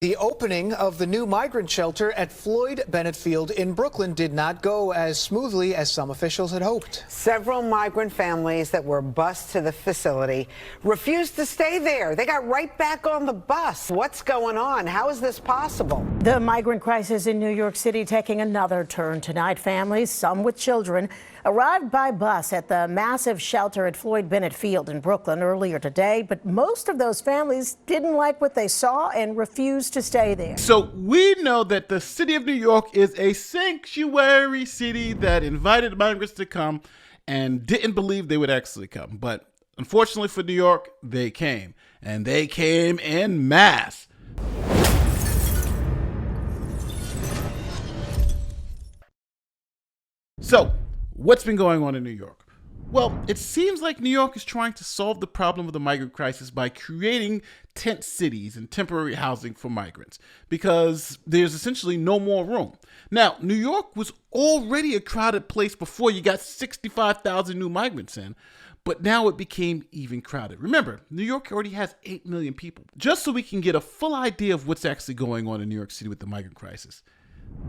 The opening of the new migrant shelter at Floyd Bennett Field in Brooklyn did not go as smoothly as some officials had hoped. Several migrant families that were bused to the facility refused to stay there. They got right back on the bus. What's going on? How is this possible? The migrant crisis in New York City taking another turn tonight. Families, some with children, arrived by bus at the massive shelter at Floyd Bennett Field in Brooklyn earlier today, but most of those families didn't like what they saw and refused to stay there. So we know that the city of New York is a sanctuary city that invited migrants to come and didn't believe they would actually come. But unfortunately for New York, they came, and they came en masse. So, what's been going on in New York? Well, it seems like New York is trying to solve the problem of the migrant crisis by creating tent cities and temporary housing for migrants because there's essentially no more room. Now, New York was already a crowded place before you got 65,000 new migrants in, but now it became even crowded. Remember, New York already has 8 million people. Just so we can get a full idea of what's actually going on in New York City with the migrant crisis,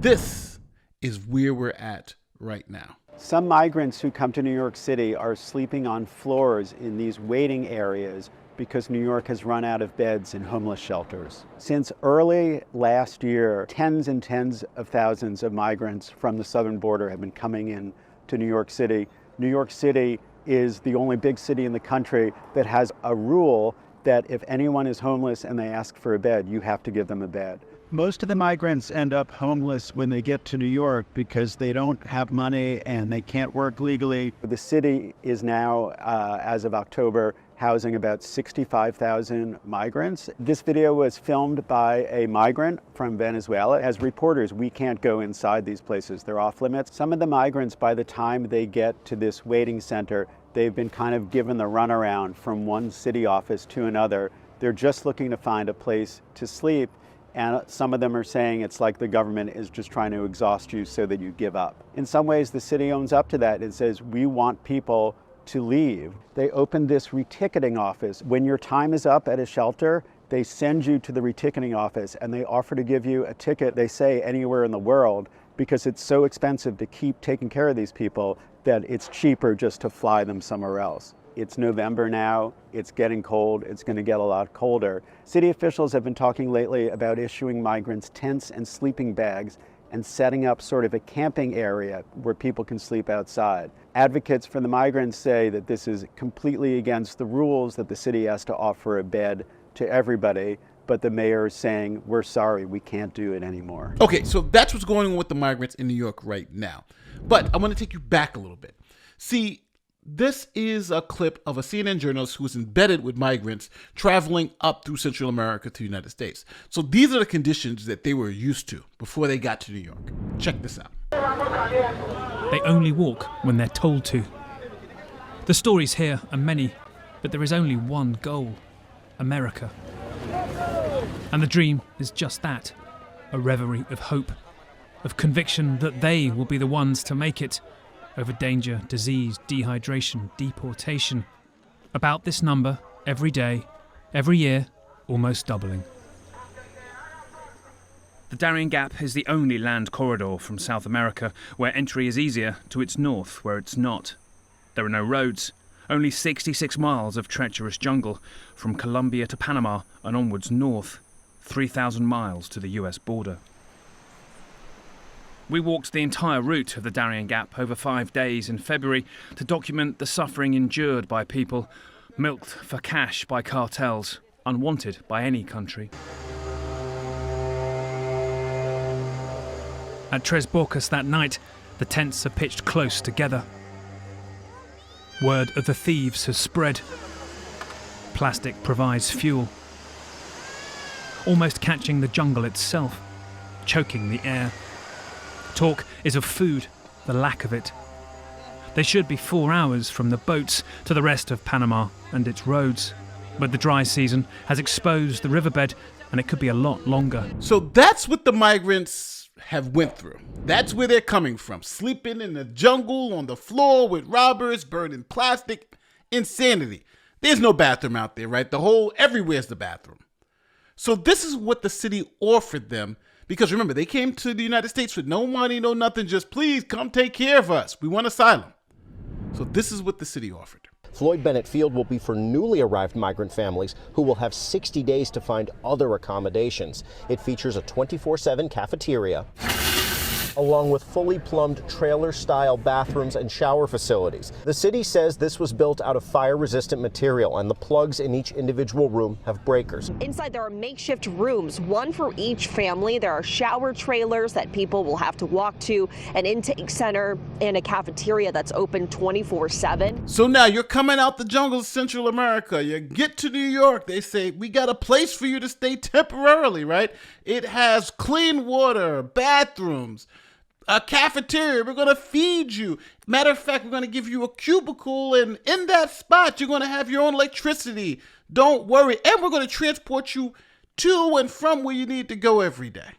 this is where we're at right now. Some migrants who come to New York City are sleeping on floors in these waiting areas because New York has run out of beds in homeless shelters. Since early last year, tens and tens of thousands of migrants from the southern border have been coming in to New York City. New York City is the only big city in the country that has a rule that if anyone is homeless and they ask for a bed, you have to give them a bed. Most of the migrants end up homeless when they get to New York because they don't have money and they can't work legally. The city is now, as of October, housing about 65,000 migrants. This video was filmed by a migrant from Venezuela. As reporters, we can't go inside these places. They're off limits. Some of the migrants, by the time they get to this waiting center, they've been kind of given the runaround from one city office to another. They're just looking to find a place to sleep. And some of them are saying it's like the government is just trying to exhaust you so that you give up. In some ways, the city owns up to that. It says, we want people to leave. They opened this reticketing office. When your time is up at a shelter, they send you to the reticketing office and they offer to give you a ticket, they say anywhere in the world, because it's so expensive to keep taking care of these people that it's cheaper just to fly them somewhere else. It's November now, it's getting cold, it's going to get a lot colder. City officials have been talking lately about issuing migrants tents and sleeping bags and setting up sort of a camping area where people can sleep outside. Advocates for the migrants say that this is completely against the rules, that the city has to offer a bed to everybody, but the mayor is saying, we're sorry, we can't do it anymore. Okay, so that's what's going on with the migrants in New York right now. But I want to take you back a little bit. See, this is a clip of a CNN journalist who was embedded with migrants traveling up through Central America to the United States. So these are the conditions that they were used to before they got to New York. Check this out. They only walk when they're told to. The stories here are many, but there is only one goal: America. And the dream is just that, a reverie of hope, of conviction that they will be the ones to make it, over danger, disease, dehydration, deportation. About this number, every day, every year, almost doubling. The Darien Gap is the only land corridor from South America where entry is easier to its north, where it's not. There are no roads, only 66 miles of treacherous jungle, from Colombia to Panama and onwards north, 3,000 miles to the US border. We walked the entire route of the Darien Gap over 5 days in February to document the suffering endured by people, milked for cash by cartels, unwanted by any country. At Tres Borcas that night, the tents are pitched close together. Word of the thieves has spread. Plastic provides fuel, almost catching the jungle itself, choking the air. Talk is of food, the lack of it. They should be 4 hours from the boats to the rest of Panama and its roads. But the dry season has exposed the riverbed and it could be a lot longer. So that's what the migrants have went through. That's where they're coming from. Sleeping in the jungle, on the floor with robbers, burning plastic. Insanity. There's no bathroom out there, right? Everywhere's the bathroom. So this is what the city offered them, because remember, they came to the United States with no money, no nothing, just please come take care of us. We want asylum. So this is what the city offered. Floyd Bennett Field will be for newly arrived migrant families who will have 60 days to find other accommodations. It features a 24/7 cafeteria, along with fully plumbed trailer-style bathrooms and shower facilities. The city says this was built out of fire-resistant material, and the plugs in each individual room have breakers. Inside there are makeshift rooms, one for each family. There are shower trailers that people will have to walk to, an intake center, and a cafeteria that's open 24/7. So now you're coming out the jungle of Central America. You get to New York, they say, we got a place for you to stay temporarily, right? It has clean water, bathrooms, a cafeteria. We're going to feed you. Matter of fact, we're going to give you a cubicle, and in that spot, you're going to have your own electricity. Don't worry. And we're going to transport you to and from where you need to go every day.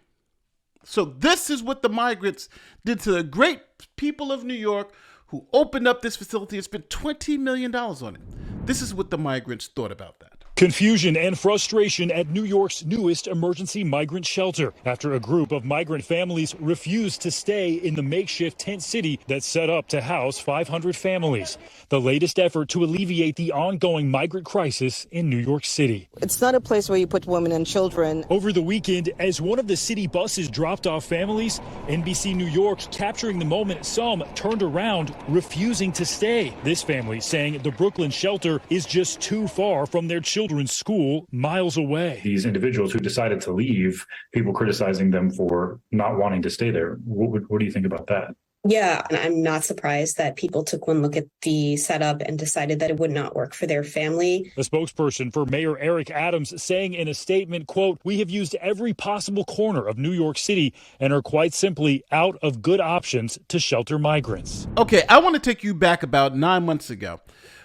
So this is what the migrants did to the great people of New York who opened up this facility and spent $20 million on it. This is what the migrants thought about that. Confusion and frustration at New York's newest emergency migrant shelter after a group of migrant families refused to stay in the makeshift tent city that's set up to house 500 families. The latest effort to alleviate the ongoing migrant crisis in New York City. It's not a place where you put women and children. Over the weekend, as one of the city buses dropped off families, NBC New York capturing the moment some turned around, refusing to stay. This family saying the Brooklyn shelter is just too far from their children's school, miles away. These individuals who decided to leave, people criticizing them for not wanting to stay there. What do you think about that? Yeah, and I'm not surprised that people took one look at the setup and decided that it would not work for their family. A spokesperson for Mayor Eric Adams saying in a statement, quote, "We have used every possible corner of New York City and are quite simply out of good options to shelter migrants." Okay, I want to take you back about 9 months ago,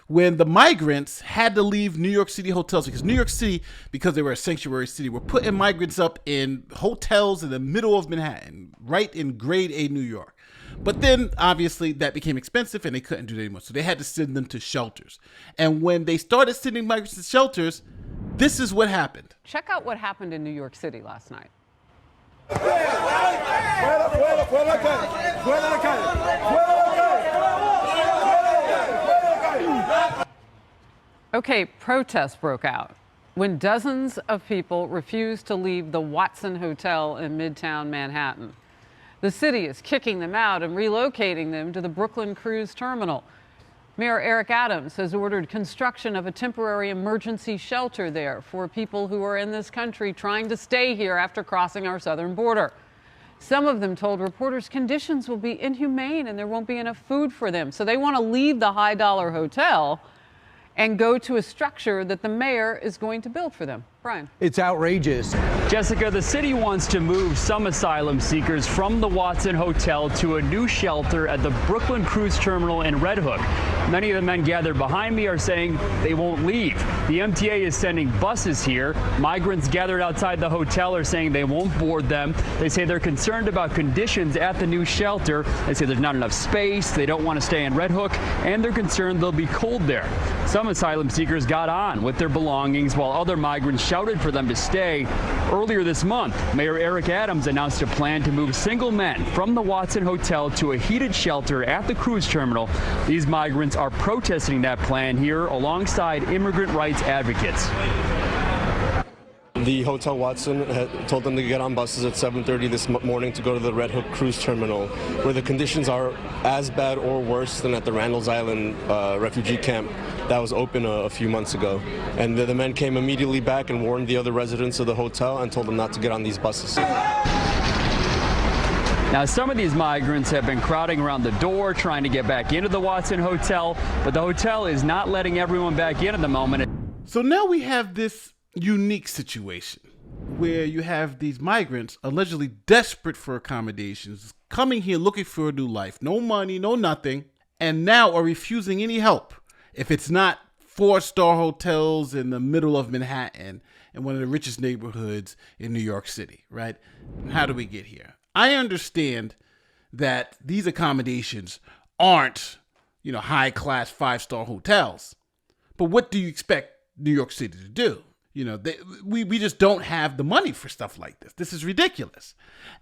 when the migrants had to leave New York City hotels, because New York City, because they were a sanctuary city, were putting migrants up in hotels in the middle of Manhattan, right in grade A New York. But then, obviously, that became expensive and they couldn't do it anymore. So they had to send them to shelters. And when they started sending migrants to shelters, this is what happened. Check out what happened in New York City last night. Okay, protests broke out when dozens of people refused to leave the Watson Hotel in Midtown Manhattan. The city is kicking them out and relocating them to the Brooklyn Cruise Terminal. Mayor Eric Adams has ordered construction of a temporary emergency shelter there for people who are in this country trying to stay here after crossing our southern border. Some of them told reporters conditions will be inhumane and there won't be enough food for them. So they want to leave the high-dollar hotel and go to a structure that the mayor is going to build for them. Brian. It's outrageous. Jessica, the city wants to move some asylum seekers from the Watson Hotel to a new shelter at the Brooklyn Cruise Terminal in Red Hook. Many of the men gathered behind me are saying they won't leave. The MTA is sending buses here. Migrants gathered outside the hotel are saying they won't board them. They say they're concerned about conditions at the new shelter. They say there's not enough space. They don't want to stay in Red Hook, and they're concerned they'll be cold there. Some asylum seekers got on with their belongings while other migrants shouted for them to stay. Earlier this month, Mayor Eric Adams announced a plan to move single men from the Watson Hotel to a heated shelter at the cruise terminal. These migrants are protesting that plan here alongside immigrant rights advocates. The Hotel Watson had told them to get on buses at 7:30 this morning to go to the Red Hook Cruise Terminal, where the conditions are as bad or worse than at the Randall's Island refugee camp that was open a few months ago. And the men came immediately back and warned the other residents of the hotel and told them not to get on these buses. Now, some of these migrants have been crowding around the door trying to get back into the Watson Hotel, but the hotel is not letting everyone back in at the moment. So now we have this unique situation where you have these migrants allegedly desperate for accommodations, coming here looking for a new life, no money, no nothing, and now are refusing any help if it's not 4-star hotels in the middle of Manhattan in one of the richest neighborhoods in New York City, right? How do we get here? I understand that these accommodations aren't, high-class 5-star hotels, but what do you expect New York City to do? We just don't have the money for stuff like this. This is ridiculous.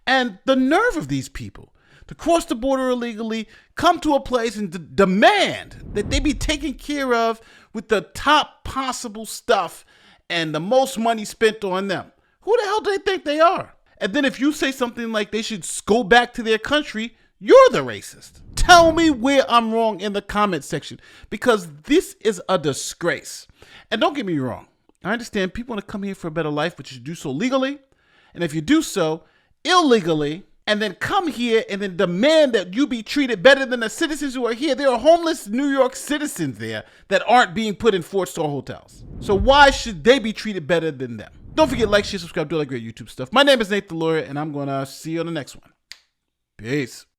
And the nerve of these people to cross the border illegally, come to a place and demand that they be taken care of with the top possible stuff and the most money spent on them. Who the hell do they think they are? And then if you say something like they should go back to their country, you're the racist. Tell me where I'm wrong in the comment section, because this is a disgrace. And don't get me wrong. I understand people want to come here for a better life, but you should do so legally. And if you do so illegally, and then come here and then demand that you be treated better than the citizens who are here. There are homeless New York citizens there that aren't being put in 4-star hotels. So why should they be treated better than them? Don't forget, like, share, subscribe, do all that great YouTube stuff. My name is Nate the Lawyer, and I'm going to see you on the next one. Peace.